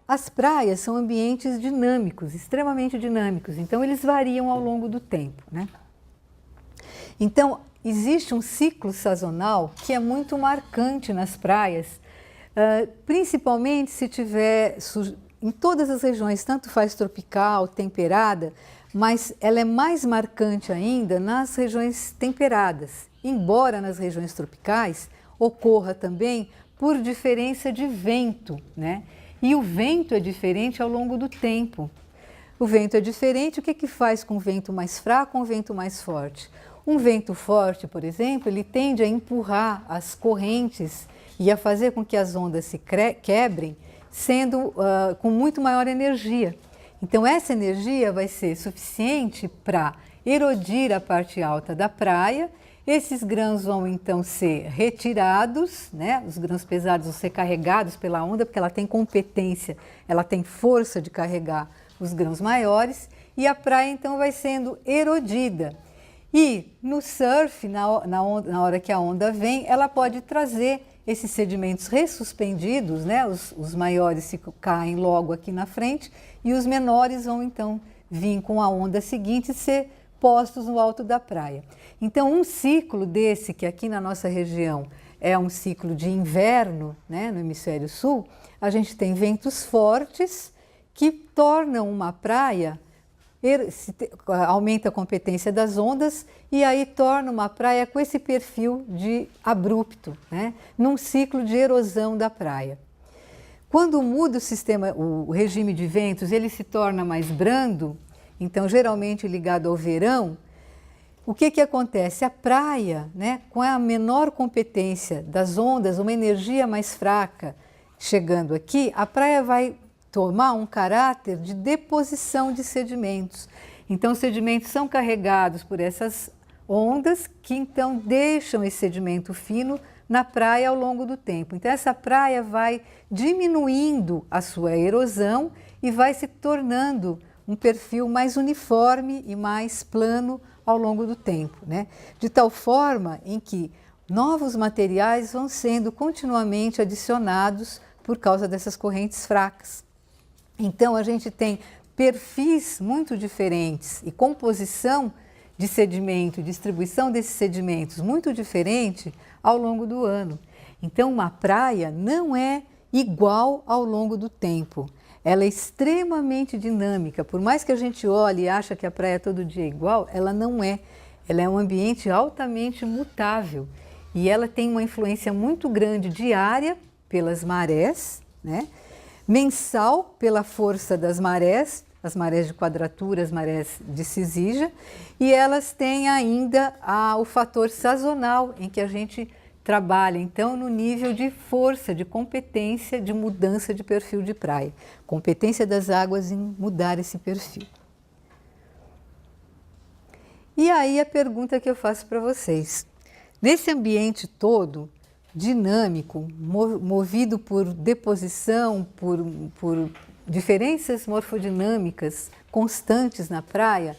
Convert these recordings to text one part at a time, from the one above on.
as praias são ambientes dinâmicos, extremamente dinâmicos, então eles variam ao longo do tempo, né? Então, existe um ciclo sazonal que é muito marcante nas praias, principalmente se tiver em todas as regiões, tanto faz tropical, temperada, mas ela é mais marcante ainda nas regiões temperadas, embora nas regiões tropicais ocorra também por diferença de vento, né? E o vento é diferente ao longo do tempo. O vento é diferente, o que faz com o vento mais fraco com o vento mais forte? Um vento forte, por exemplo, ele tende a empurrar as correntes e a fazer com que as ondas se quebrem, sendo com muito maior energia. Então, essa energia vai ser suficiente para erodir a parte alta da praia. Esses grãos vão então ser retirados, né? Os grãos pesados vão ser carregados pela onda, porque ela tem competência, ela tem força de carregar os grãos maiores, e a praia então vai sendo erodida. E no surf, na hora que a onda vem, ela pode trazer esses sedimentos ressuspendidos, né? Os maiores caem logo aqui na frente e os menores vão então vir com a onda seguinte e ser postos no alto da praia. Então, um ciclo desse, que aqui na nossa região é um ciclo de inverno, né, no hemisfério sul, a gente tem ventos fortes que tornam uma praia, aumenta a competência das ondas e aí torna uma praia com esse perfil de abrupto, né, num ciclo de erosão da praia. Quando muda o regime de ventos, ele se torna mais brando, então geralmente ligado ao verão. O que acontece? A praia, né, com a menor competência das ondas, uma energia mais fraca chegando aqui, a praia vai tomar um caráter de deposição de sedimentos. Então, os sedimentos são carregados por essas ondas que então deixam esse sedimento fino na praia ao longo do tempo. Então, essa praia vai diminuindo a sua erosão e vai se tornando um perfil mais uniforme e mais plano ao longo do tempo, né? De tal forma em que novos materiais vão sendo continuamente adicionados por causa dessas correntes fracas. Então, a gente tem perfis muito diferentes e composição de sedimento, distribuição desses sedimentos muito diferente ao longo do ano. Então, uma praia não é igual ao longo do tempo. Ela é extremamente dinâmica. Por mais que a gente olhe e ache que a praia todo dia é igual, ela não é. Ela é um ambiente altamente mutável e ela tem uma influência muito grande diária pelas marés, né? Mensal pela força das marés, as marés de quadratura, as marés de Cisígia, e elas têm ainda o fator sazonal em que a gente trabalha, então, no nível de força, de competência, de mudança de perfil de praia. Competência das águas em mudar esse perfil. E aí a pergunta que eu faço para vocês. Nesse ambiente todo, dinâmico, movido por deposição, por diferenças morfodinâmicas constantes na praia,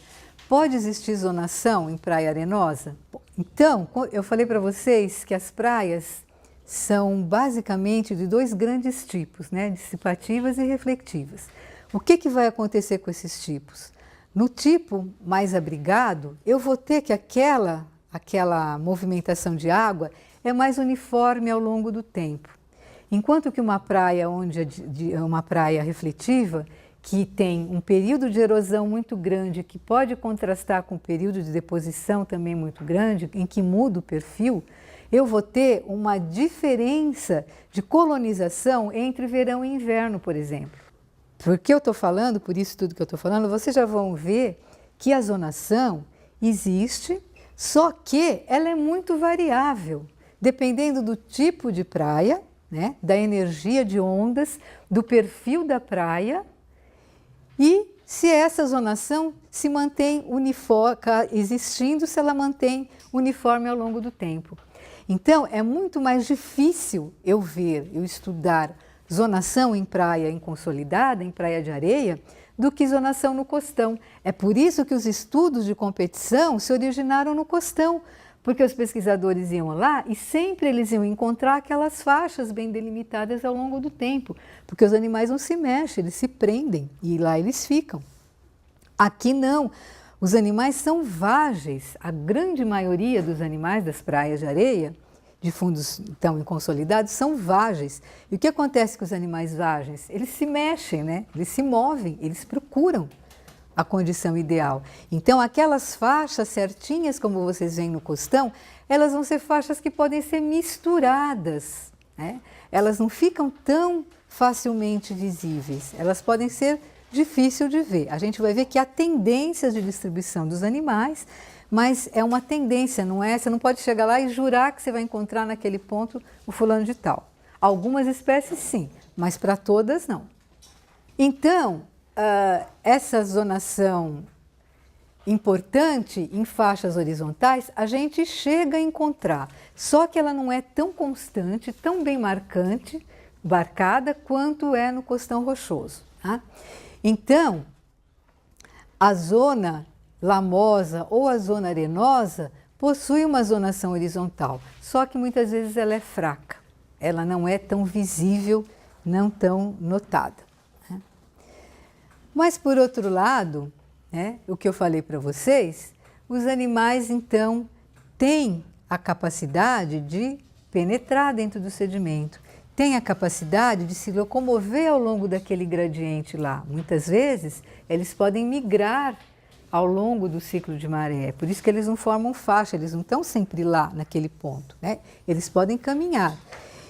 pode existir zonação em praia arenosa? Então, eu falei para vocês que as praias são basicamente de dois grandes tipos, né? Dissipativas e reflectivas. O que vai acontecer com esses tipos? No tipo mais abrigado, eu vou ter que aquela movimentação de água é mais uniforme ao longo do tempo. Enquanto que uma praia é uma praia refletiva, que tem um período de erosão muito grande, que pode contrastar com um período de deposição também muito grande, em que muda o perfil, eu vou ter uma diferença de colonização entre verão e inverno, por exemplo. Por que eu estou falando, por isso tudo que eu estou falando, vocês já vão ver que a zonação existe, só que ela é muito variável, dependendo do tipo de praia, né, da energia de ondas, do perfil da praia, e se essa zonação se mantém existindo, se ela mantém uniforme ao longo do tempo. Então, é muito mais difícil eu estudar zonação em praia inconsolidada, em praia de areia, do que zonação no costão. É por isso que os estudos de competição se originaram no costão, Porque os pesquisadores iam lá e sempre eles iam encontrar aquelas faixas bem delimitadas ao longo do tempo, porque os animais não se mexem, eles se prendem e lá eles ficam. Aqui não, os animais são vágeis, a grande maioria dos animais das praias de areia, de fundos tão inconsolidados, são vágeis. E o que acontece com os animais vágeis? Eles se mexem, né? Eles se movem, eles procuram a condição ideal. Então, aquelas faixas certinhas, como vocês veem no costão, elas vão ser faixas que podem ser misturadas, né? Elas não ficam tão facilmente visíveis, elas podem ser difíceis de ver. A gente vai ver que há tendências de distribuição dos animais, mas é uma tendência, não é? Você não pode chegar lá e jurar que você vai encontrar naquele ponto o fulano de tal. Algumas espécies sim, mas para todas não. Então, essa zonação importante em faixas horizontais, a gente chega a encontrar, só que ela não é tão constante, tão bem marcada, quanto é no costão rochoso. Tá? Então, a zona lamosa ou a zona arenosa possui uma zonação horizontal, só que muitas vezes ela é fraca, ela não é tão visível, não tão notada. Né? Mas, por outro lado, né, o que eu falei para vocês, os animais, então, têm a capacidade de penetrar dentro do sedimento, têm a capacidade de se locomover ao longo daquele gradiente lá. Muitas vezes, eles podem migrar ao longo do ciclo de maré, por isso que eles não formam faixa, eles não estão sempre lá naquele ponto, né? Eles podem caminhar.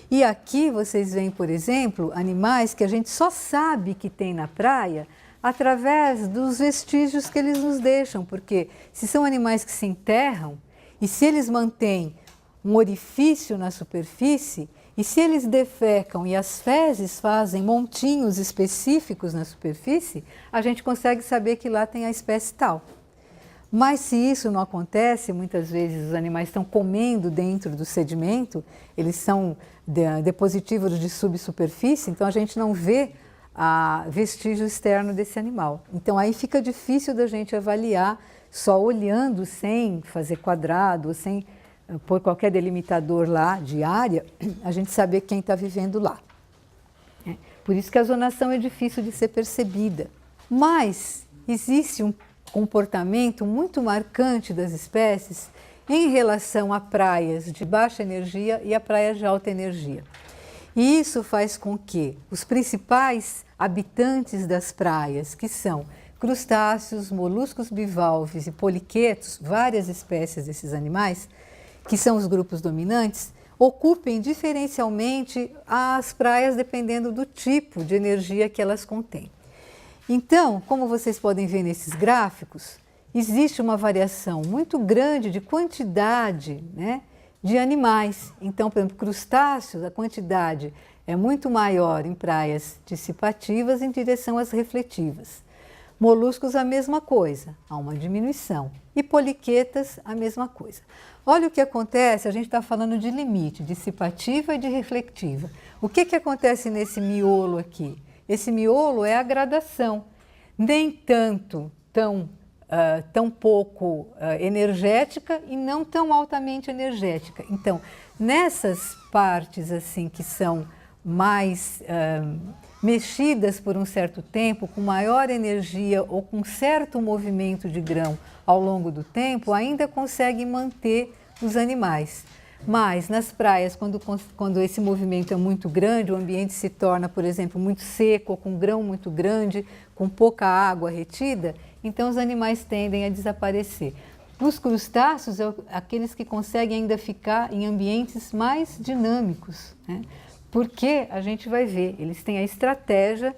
E aqui vocês veem, por exemplo, animais que a gente só sabe que tem na praia através dos vestígios que eles nos deixam, porque se são animais que se enterram e se eles mantêm um orifício na superfície, e se eles defecam e as fezes fazem montinhos específicos na superfície, a gente consegue saber que lá tem a espécie tal. Mas se isso não acontece, muitas vezes os animais estão comendo dentro do sedimento, eles são depositivos de subsuperfície, então a gente não vê vestígio externo desse animal. Então aí fica difícil da gente avaliar só olhando, sem fazer quadrado, sem por qualquer delimitador lá de área, a gente saber quem está vivendo lá. Por isso que a zonação é difícil de ser percebida. Mas existe um comportamento muito marcante das espécies em relação a praias de baixa energia e a praias de alta energia. E isso faz com que os principais habitantes das praias, que são crustáceos, moluscos bivalves e poliquetos, várias espécies desses animais, que são os grupos dominantes, ocupem diferencialmente as praias dependendo do tipo de energia que elas contêm. Então, como vocês podem ver nesses gráficos, existe uma variação muito grande de quantidade, né, de animais. Então, por exemplo, crustáceos, a quantidade é muito maior em praias dissipativas em direção às refletivas. Moluscos, a mesma coisa, há uma diminuição. E poliquetas, a mesma coisa. Olha o que acontece, a gente está falando de limite, dissipativa e de reflectiva. O que acontece nesse miolo aqui? Esse miolo é a gradação, nem tanto tão pouco energética e não tão altamente energética. Então, nessas partes assim que são mais mexidas por um certo tempo, com maior energia ou com certo movimento de grão ao longo do tempo, ainda consegue manter os animais. Mas nas praias, quando esse movimento é muito grande, o ambiente se torna, por exemplo, muito seco, com grão muito grande, com pouca água retida, então os animais tendem a desaparecer. Os crustáceos são aqueles que conseguem ainda ficar em ambientes mais dinâmicos, né? Porque a gente vai ver, eles têm a estratégia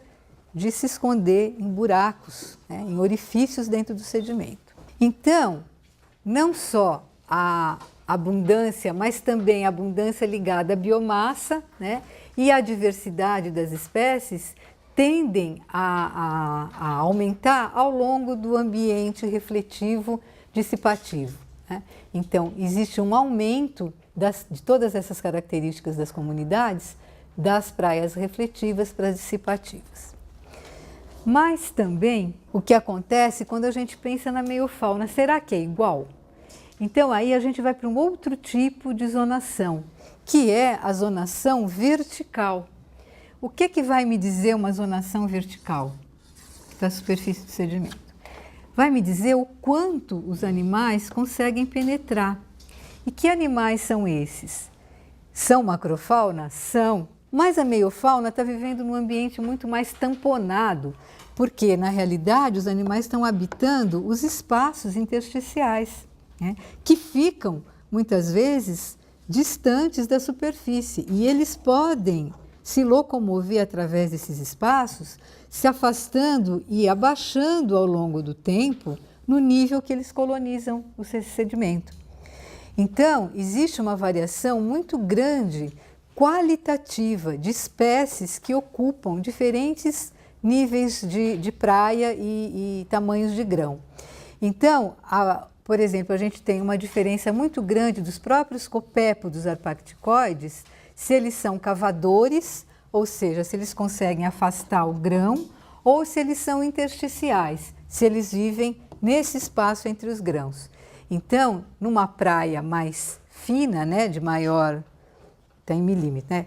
de se esconder em buracos, né, em orifícios dentro do sedimento. Então, não só a abundância, mas também a abundância ligada à biomassa, né, e à diversidade das espécies tendem a aumentar ao longo do ambiente refletivo dissipativo, né? Então, existe um aumento de todas essas características das comunidades, das praias refletivas para as dissipativas. Mas também o que acontece quando a gente pensa na meiofauna, será que é igual? Então aí a gente vai para um outro tipo de zonação, que é a zonação vertical. O que vai me dizer uma zonação vertical da superfície do sedimento? Vai me dizer o quanto os animais conseguem penetrar. E que animais são esses? São macrofauna? São. Mas a meiofauna está vivendo num ambiente muito mais tamponado, porque, na realidade, os animais estão habitando os espaços intersticiais, né, que ficam, muitas vezes, distantes da superfície. E eles podem se locomover através desses espaços, se afastando e abaixando ao longo do tempo no nível que eles colonizam o sedimento. Então, existe uma variação muito grande, qualitativa, de espécies que ocupam diferentes níveis de praia e tamanhos de grão. Então, por exemplo, a gente tem uma diferença muito grande dos próprios copépodos arpacticoides, se eles são cavadores, ou seja, se eles conseguem afastar o grão, ou se eles são intersticiais, se eles vivem nesse espaço entre os grãos. Então, numa praia mais fina, né, de maior, tem milímetro, né?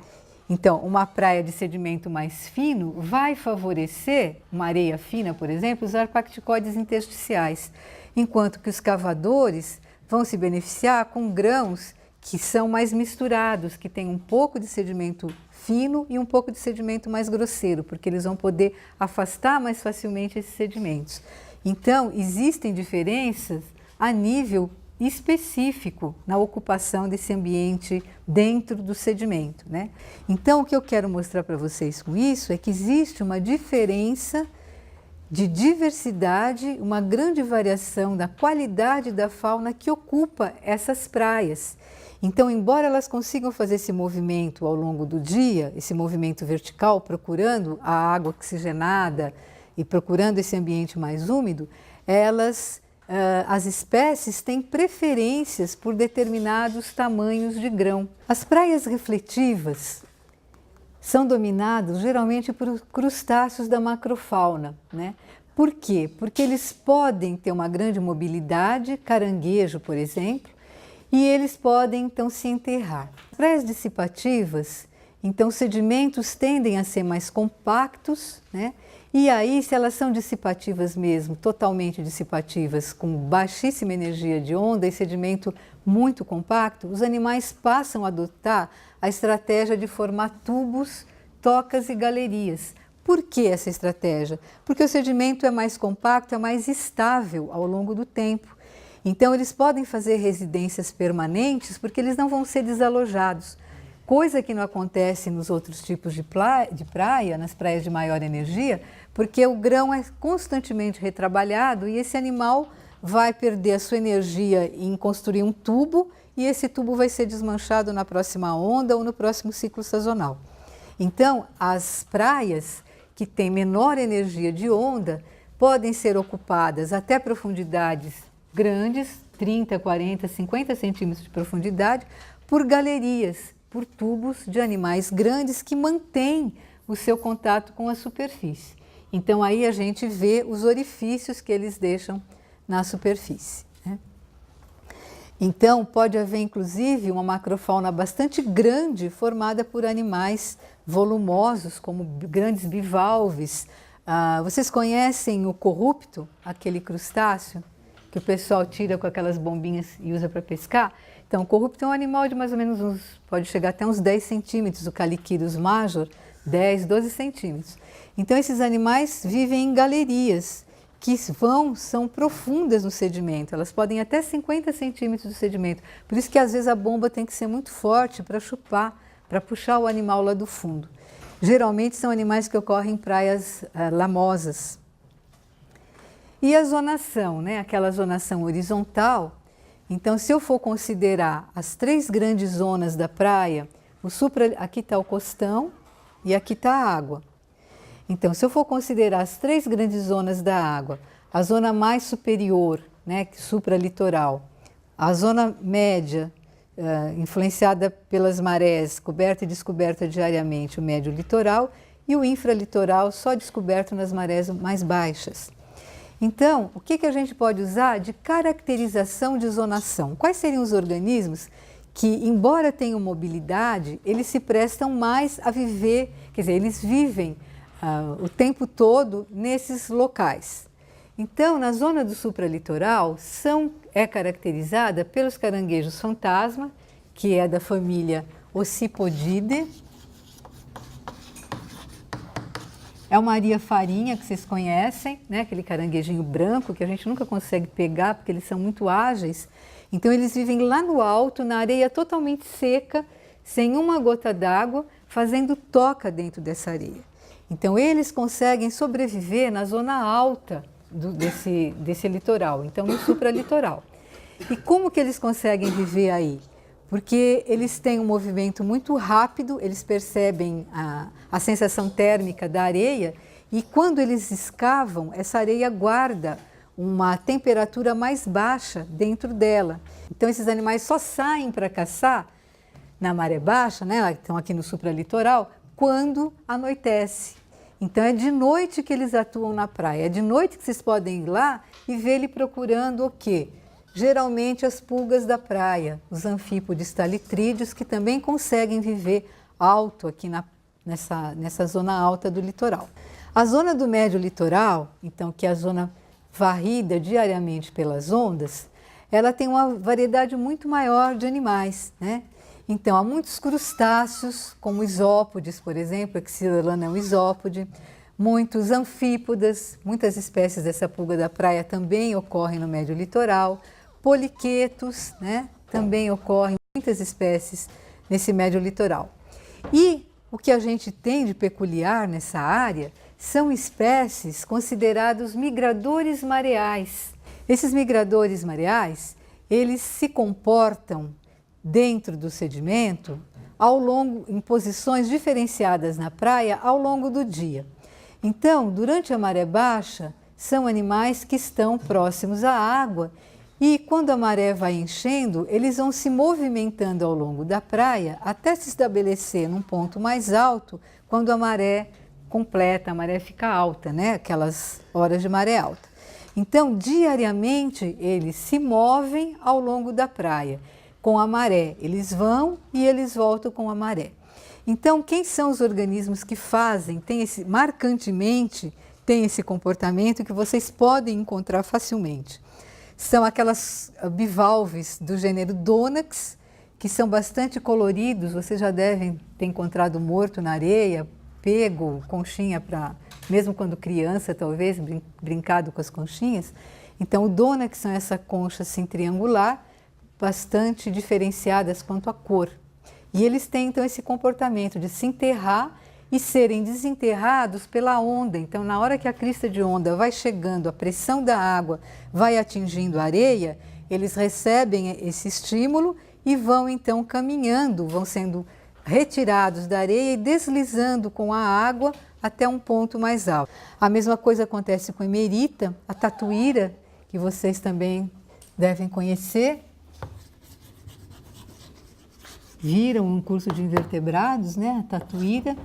Então, uma praia de sedimento mais fino vai favorecer, uma areia fina, por exemplo, os arpacticoides intersticiais, enquanto que os cavadores vão se beneficiar com grãos que são mais misturados, que têm um pouco de sedimento fino e um pouco de sedimento mais grosseiro, porque eles vão poder afastar mais facilmente esses sedimentos. Então, existem diferenças a nível específico na ocupação desse ambiente dentro do sedimento, né? Então, o que eu quero mostrar para vocês com isso é que existe uma diferença de diversidade, uma grande variação da qualidade da fauna que ocupa essas praias. Então, embora elas consigam fazer esse movimento ao longo do dia, esse movimento vertical, procurando a água oxigenada e procurando esse ambiente mais úmido, as espécies têm preferências por determinados tamanhos de grão. As praias refletivas são dominadas geralmente por crustáceos da macrofauna, né? Por quê? Porque eles podem ter uma grande mobilidade, caranguejo, por exemplo, e eles podem então se enterrar. Praias dissipativas, então os sedimentos tendem a ser mais compactos, né? E aí, se elas são dissipativas mesmo, totalmente dissipativas, com baixíssima energia de onda e sedimento muito compacto, os animais passam a adotar a estratégia de formar tubos, tocas e galerias. Por que essa estratégia? Porque o sedimento é mais compacto, é mais estável ao longo do tempo. Então, eles podem fazer residências permanentes porque eles não vão ser desalojados. Coisa que não acontece nos outros tipos de praia, nas praias de maior energia, porque o grão é constantemente retrabalhado e esse animal vai perder a sua energia em construir um tubo e esse tubo vai ser desmanchado na próxima onda ou no próximo ciclo sazonal. Então, as praias que têm menor energia de onda podem ser ocupadas até profundidades grandes, 30, 40, 50 centímetros de profundidade, por galerias, por tubos de animais grandes que mantêm o seu contato com a superfície. Então, aí a gente vê os orifícios que eles deixam na superfície, né? Então, pode haver, inclusive, uma macrofauna bastante grande formada por animais volumosos, como grandes bivalves. Vocês conhecem o corrupto, aquele crustáceo que o pessoal tira com aquelas bombinhas e usa para pescar? Então, o corrupto é um animal de mais ou menos pode chegar até uns 10 centímetros, o Caliquirus major, 10, 12 centímetros. Então, esses animais vivem em galerias que são profundas no sedimento, elas podem ir até 50 centímetros do sedimento. Por isso que às vezes a bomba tem que ser muito forte para chupar, para puxar o animal lá do fundo. Geralmente são animais que ocorrem em praias lamosas. E a zonação, né? Aquela zonação horizontal. Então, se eu for considerar as três grandes zonas da praia, aqui está o costão e aqui está a água. Então, se eu for considerar as três grandes zonas da água, a zona mais superior, né, supralitoral, a zona média, influenciada pelas marés, coberta e descoberta diariamente, o médio litoral, e o infralitoral, só descoberto nas marés mais baixas. Então, o que a gente pode usar de caracterização de zonação? Quais seriam os organismos que, embora tenham mobilidade, eles se prestam mais a viver, quer dizer, eles vivem o tempo todo nesses locais. Então, na zona do supralitoral, é caracterizada pelos caranguejos fantasma, que é da família Ocypodidae. É o Maria Farinha, que vocês conhecem, né? Aquele caranguejinho branco que a gente nunca consegue pegar porque eles são muito ágeis. Então, eles vivem lá no alto, na areia totalmente seca, sem uma gota d'água, fazendo toca dentro dessa areia. Então, eles conseguem sobreviver na zona alta desse litoral, então no supralitoral. E como que eles conseguem viver aí? Porque eles têm um movimento muito rápido, eles percebem a sensação térmica da areia e quando eles escavam, essa areia guarda uma temperatura mais baixa dentro dela. Então esses animais só saem para caçar na maré baixa, né, estão aqui no supralitoral, quando anoitece. Então é de noite que eles atuam na praia, é de noite que vocês podem ir lá e ver ele procurando o quê? Geralmente as pulgas da praia, os anfípodes talitrídeos, que também conseguem viver alto aqui nessa zona alta do litoral. A zona do médio litoral, então, que é a zona varrida diariamente pelas ondas, ela tem uma variedade muito maior de animais, né? Então, há muitos crustáceos, como isópodes, por exemplo, a Xylella é um isópode, muitos anfípodas, muitas espécies dessa pulga da praia também ocorrem no médio litoral, poliquetos, né, também ocorrem muitas espécies nesse médio litoral. E o que a gente tem de peculiar nessa área são espécies considerados migradores mareais. Esses migradores mareais, eles se comportam dentro do sedimento em posições diferenciadas na praia ao longo do dia. Então, durante a maré baixa, são animais que estão próximos à água e quando a maré vai enchendo, eles vão se movimentando ao longo da praia até se estabelecer num ponto mais alto quando a maré completa, a maré fica alta, né? Aquelas horas de maré alta. Então, diariamente, eles se movem ao longo da praia com a maré. Eles vão e eles voltam com a maré. Então, quem são os organismos que marcantemente, tem esse comportamento que vocês podem encontrar facilmente? São aquelas bivalves do gênero Donax, que são bastante coloridos, vocês já devem ter encontrado morto na areia, pego conchinha mesmo quando criança, talvez, brincado com as conchinhas. Então, o Donax são essa concha assim triangular, bastante diferenciadas quanto à cor. E eles têm, então, esse comportamento de se enterrar e serem desenterrados pela onda. Então, na hora que a crista de onda vai chegando, a pressão da água vai atingindo a areia, eles recebem esse estímulo e vão, então, caminhando, vão sendo retirados da areia e deslizando com a água até um ponto mais alto. A mesma coisa acontece com a emerita, a tatuíra, que vocês também devem conhecer. Viram um curso de invertebrados, né? A tatuíra.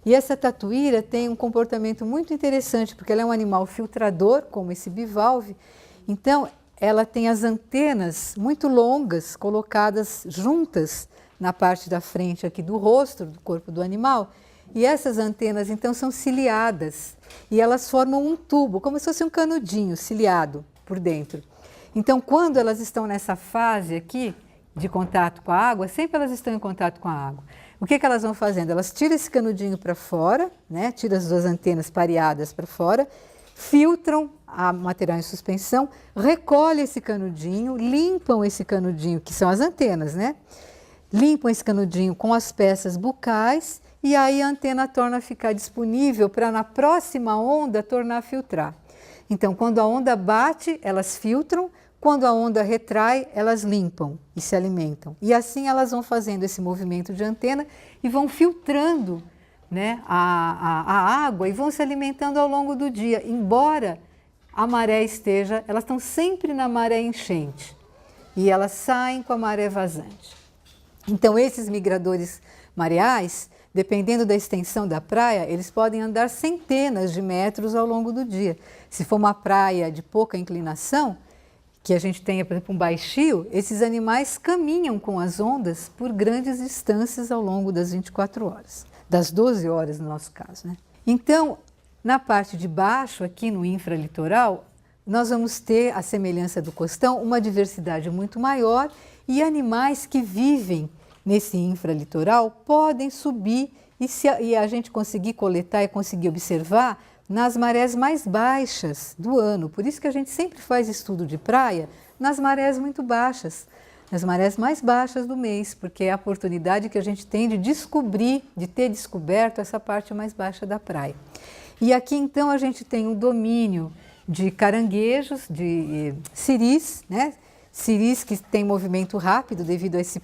E essa tatuíra tem um comportamento muito interessante, porque ela é um animal filtrador, como esse bivalve. Então, ela tem as antenas muito longas, colocadas juntas na parte da frente aqui do rosto, do corpo do animal. E essas antenas, então, são ciliadas. E elas formam um tubo, como se fosse um canudinho ciliado por dentro. Então, quando elas estão nessa fase aqui, de contato com a água, sempre elas estão em contato com a água. O que elas vão fazendo? Elas tiram esse canudinho para fora, né? Tiram as duas antenas pareadas para fora, filtram a material em suspensão, recolhem esse canudinho, limpam esse canudinho, que são as antenas, né? Limpam esse canudinho com as peças bucais e aí a antena torna a ficar disponível para na próxima onda tornar a filtrar. Então, quando a onda bate, elas filtram. Quando a onda retrai, elas limpam e se alimentam. E assim elas vão fazendo esse movimento de antena e vão filtrando, né, a água e vão se alimentando ao longo do dia. Embora a maré elas estão sempre na maré enchente e elas saem com a maré vazante. Então esses migradores mareais dependendo da extensão da praia, eles podem andar centenas de metros ao longo do dia. Se for uma praia de pouca inclinação, que a gente tenha, por exemplo, um baixio, esses animais caminham com as ondas por grandes distâncias ao longo das 24 horas, das 12 horas no nosso caso, né? Então, na parte de baixo, aqui no infralitoral, nós vamos ter, à semelhança do costão, uma diversidade muito maior e animais que vivem nesse infralitoral podem subir e a gente conseguir coletar e conseguir observar nas marés mais baixas do ano. Por isso que a gente sempre faz estudo de praia nas marés muito baixas, nas marés mais baixas do mês, porque é a oportunidade que a gente tem de descobrir, de ter descoberto essa parte mais baixa da praia. E aqui então a gente tem um domínio de caranguejos, de ciris, né? Ciris que tem movimento rápido devido a esse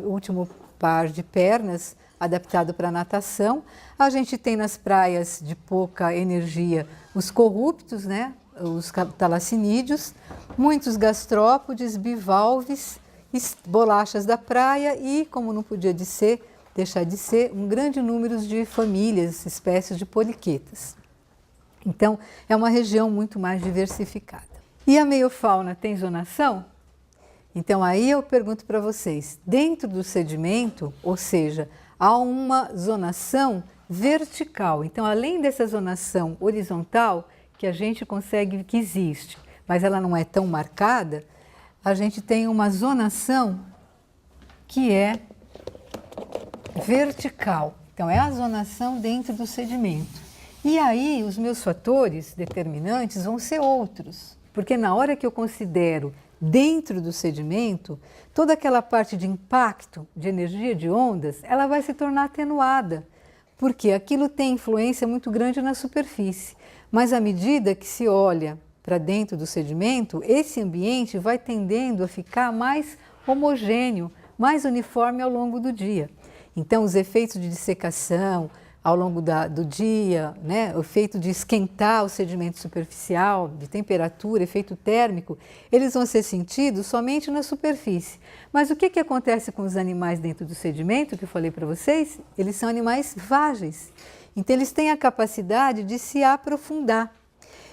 último par de pernas adaptado para natação. A gente tem nas praias de pouca energia os corruptos, né? Os talacinídeos, muitos gastrópodes, bivalves, bolachas da praia e, como não podia deixar de ser, um grande número de famílias, espécies de poliquetas. Então, é uma região muito mais diversificada. E a meiofauna tem zonação? Então, aí eu pergunto para vocês, dentro do sedimento, ou seja, há uma zonação vertical. Então, além dessa zonação horizontal, que a gente consegue que existe, mas ela não é tão marcada, a gente tem uma zonação que é vertical. Então, é a zonação dentro do sedimento. E aí, os meus fatores determinantes vão ser outros, porque na hora que eu considero dentro do sedimento, toda aquela parte de impacto, de energia de ondas, ela vai se tornar atenuada, porque aquilo tem influência muito grande na superfície. Mas à medida que se olha para dentro do sedimento, esse ambiente vai tendendo a ficar mais homogêneo, mais uniforme ao longo do dia. Então, os efeitos de dissecação ao longo do dia, né, o efeito de esquentar o sedimento superficial, de temperatura, efeito térmico, eles vão ser sentidos somente na superfície. Mas o que acontece com os animais dentro do sedimento, que eu falei para vocês? Eles são animais vágeis. Então, eles têm a capacidade de se aprofundar.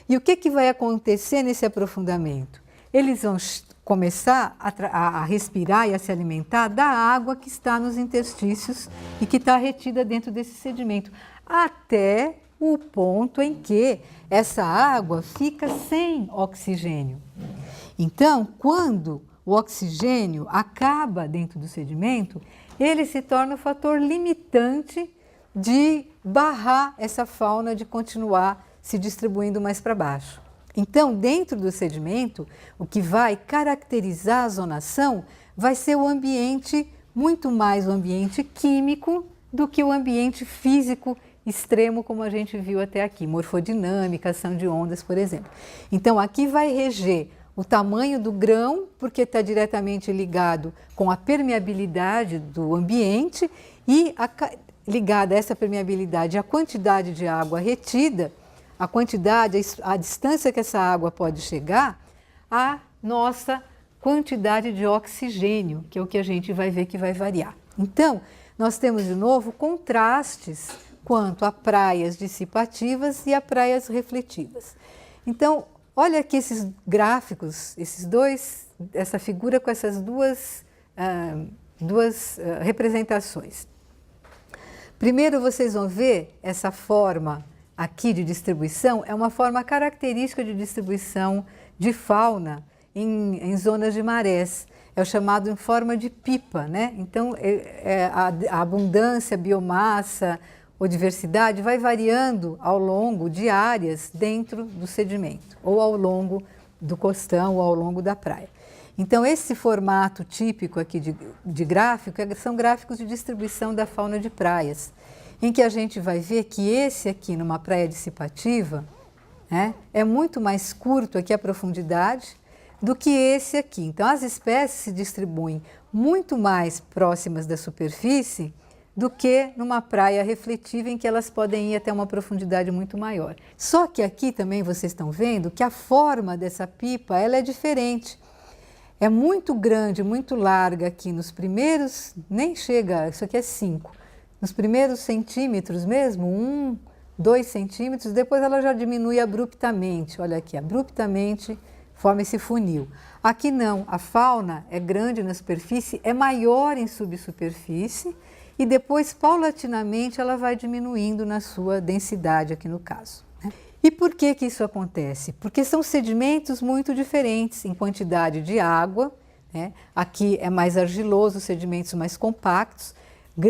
E o que vai acontecer nesse aprofundamento? Eles vão começar a respirar e a se alimentar da água que está nos interstícios e que está retida dentro desse sedimento, até o ponto em que essa água fica sem oxigênio. Então, quando o oxigênio acaba dentro do sedimento, ele se torna o fator limitante de barrar essa fauna de continuar se distribuindo mais para baixo. Então, dentro do sedimento, o que vai caracterizar a zonação vai ser o ambiente, muito mais o ambiente químico do que o ambiente físico extremo, como a gente viu até aqui, morfodinâmica, ação de ondas, por exemplo. Então, aqui vai reger o tamanho do grão, porque está diretamente ligado com a permeabilidade do ambiente e ligada a essa permeabilidade à quantidade de água retida, a quantidade, a distância que essa água pode chegar, a nossa quantidade de oxigênio, que é o que a gente vai ver que vai variar. Então, nós temos de novo contrastes quanto a praias dissipativas e a praias refletivas. Então, olha aqui esses gráficos, essa figura com essas duas representações. Primeiro vocês vão ver essa forma aqui de distribuição, é uma forma característica de distribuição de fauna em zonas de marés. É o chamado em forma de pipa, né? Então, a abundância, a biomassa ou diversidade vai variando ao longo de áreas dentro do sedimento, ou ao longo do costão, ou ao longo da praia. Então, esse formato típico aqui de gráfico são gráficos de distribuição da fauna de praias, em que a gente vai ver que esse aqui, numa praia dissipativa, né, é muito mais curto aqui a profundidade do que esse aqui. Então, as espécies se distribuem muito mais próximas da superfície do que numa praia refletiva, em que elas podem ir até uma profundidade muito maior. Só que aqui também vocês estão vendo que a forma dessa pipa ela é diferente. É muito grande, muito larga aqui nos primeiros, nem chega, isso aqui é 5. nos primeiros centímetros mesmo, 1, 2 centímetros, depois ela já diminui abruptamente, olha aqui, abruptamente forma esse funil. Aqui não, a fauna é grande na superfície, é maior em subsuperfície e depois, paulatinamente, ela vai diminuindo na sua densidade aqui no caso. E por que que isso acontece? Porque são sedimentos muito diferentes em quantidade de água, né? Aqui é mais argiloso, sedimentos mais compactos.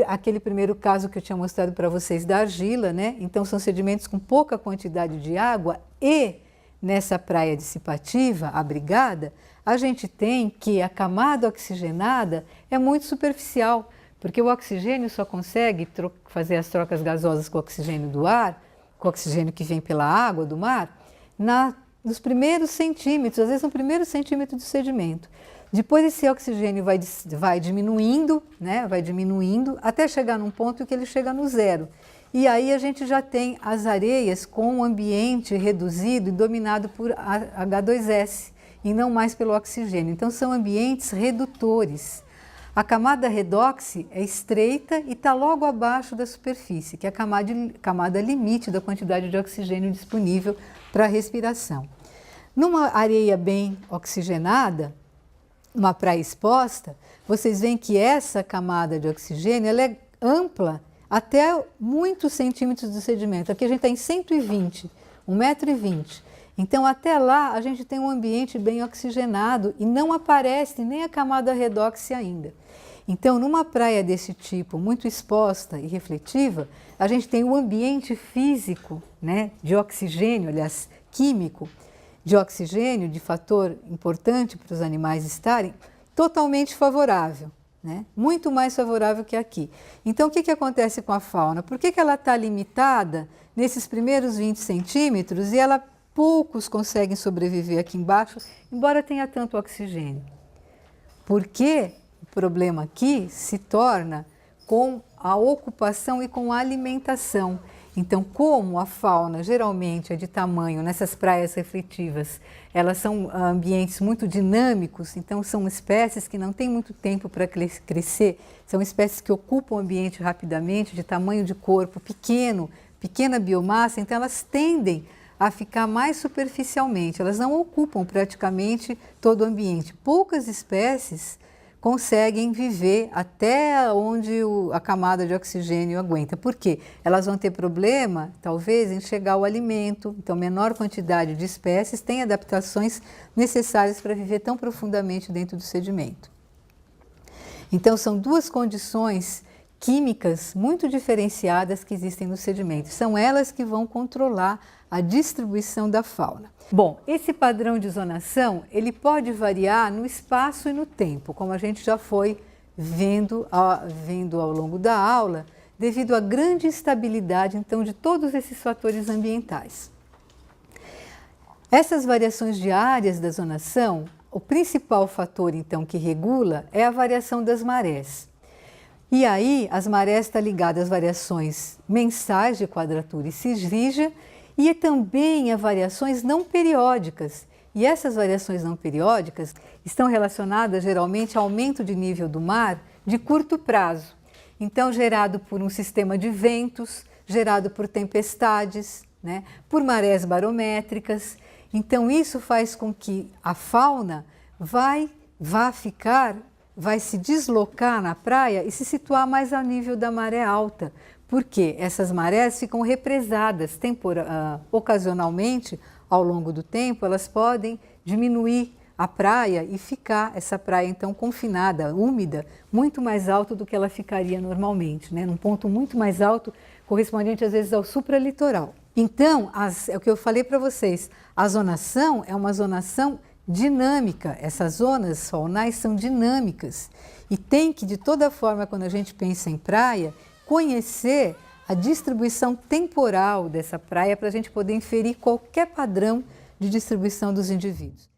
Aquele primeiro caso que eu tinha mostrado para vocês da argila, né? Então são sedimentos com pouca quantidade de água e nessa praia dissipativa, abrigada, a gente tem que a camada oxigenada é muito superficial, porque o oxigênio só consegue fazer as trocas gasosas com o oxigênio do ar, com o oxigênio que vem pela água do mar, nos primeiros centímetros, às vezes no primeiro centímetro do sedimento. Depois esse oxigênio vai diminuindo, né? Vai diminuindo até chegar num ponto que ele chega no zero. E aí a gente já tem as areias com um ambiente reduzido e dominado por H2S e não mais pelo oxigênio. Então são ambientes redutores. A camada redox é estreita e está logo abaixo da superfície, que é a camada limite da quantidade de oxigênio disponível para a respiração. Numa areia bem oxigenada, uma praia exposta, vocês veem que essa camada de oxigênio ela é ampla até muitos centímetros do sedimento. Aqui a gente está em 120, 1,20 m. Então, até lá, a gente tem um ambiente bem oxigenado e não aparece nem a camada redox ainda. Então, numa praia desse tipo, muito exposta e refletiva, a gente tem um ambiente físico, né, de oxigênio, aliás, químico, de oxigênio, de fator importante para os animais estarem, totalmente favorável, né? Muito mais favorável que aqui. Então, o que que acontece com a fauna? Por que que ela está limitada nesses primeiros 20 centímetros e poucos conseguem sobreviver aqui embaixo, embora tenha tanto oxigênio? Porque o problema aqui se torna com a ocupação e com a alimentação. Então, como a fauna geralmente é de tamanho, nessas praias refletivas, elas são ambientes muito dinâmicos, então são espécies que não têm muito tempo para crescer, são espécies que ocupam o ambiente rapidamente, de tamanho de corpo pequeno, pequena biomassa, então elas tendem a ficar mais superficialmente, elas não ocupam praticamente todo o ambiente. Poucas espécies conseguem viver até onde a camada de oxigênio aguenta. Por quê? Elas vão ter problema, talvez, em chegar ao alimento. Então, menor quantidade de espécies tem adaptações necessárias para viver tão profundamente dentro do sedimento. Então, são duas condições químicas muito diferenciadas que existem no sedimento. São elas que vão controlar a distribuição da fauna. Bom, esse padrão de zonação, ele pode variar no espaço e no tempo, como a gente já foi vendo ao longo da aula, devido à grande instabilidade, então, de todos esses fatores ambientais. Essas variações diárias da zonação, o principal fator, então, que regula é a variação das marés. E aí, as marés estão ligadas às variações mensais de quadratura e cisrígia, e também a variações não periódicas. E essas variações não periódicas estão relacionadas geralmente ao aumento de nível do mar de curto prazo. Então, gerado por um sistema de ventos, gerado por tempestades, né, por marés barométricas. Então, isso faz com que a fauna vai se deslocar na praia e se situar mais ao nível da maré alta. Porque essas marés ficam represadas ocasionalmente, ao longo do tempo, elas podem diminuir a praia e ficar essa praia então confinada, úmida, muito mais alto do que ela ficaria normalmente, né? Num ponto muito mais alto, correspondente às vezes ao supralitoral. Então, é o que eu falei para vocês, a zonação é uma zonação dinâmica, essas zonas faunais são dinâmicas e tem que, de toda forma, quando a gente pensa em praia, conhecer a distribuição temporal dessa praia para a gente poder inferir qualquer padrão de distribuição dos indivíduos.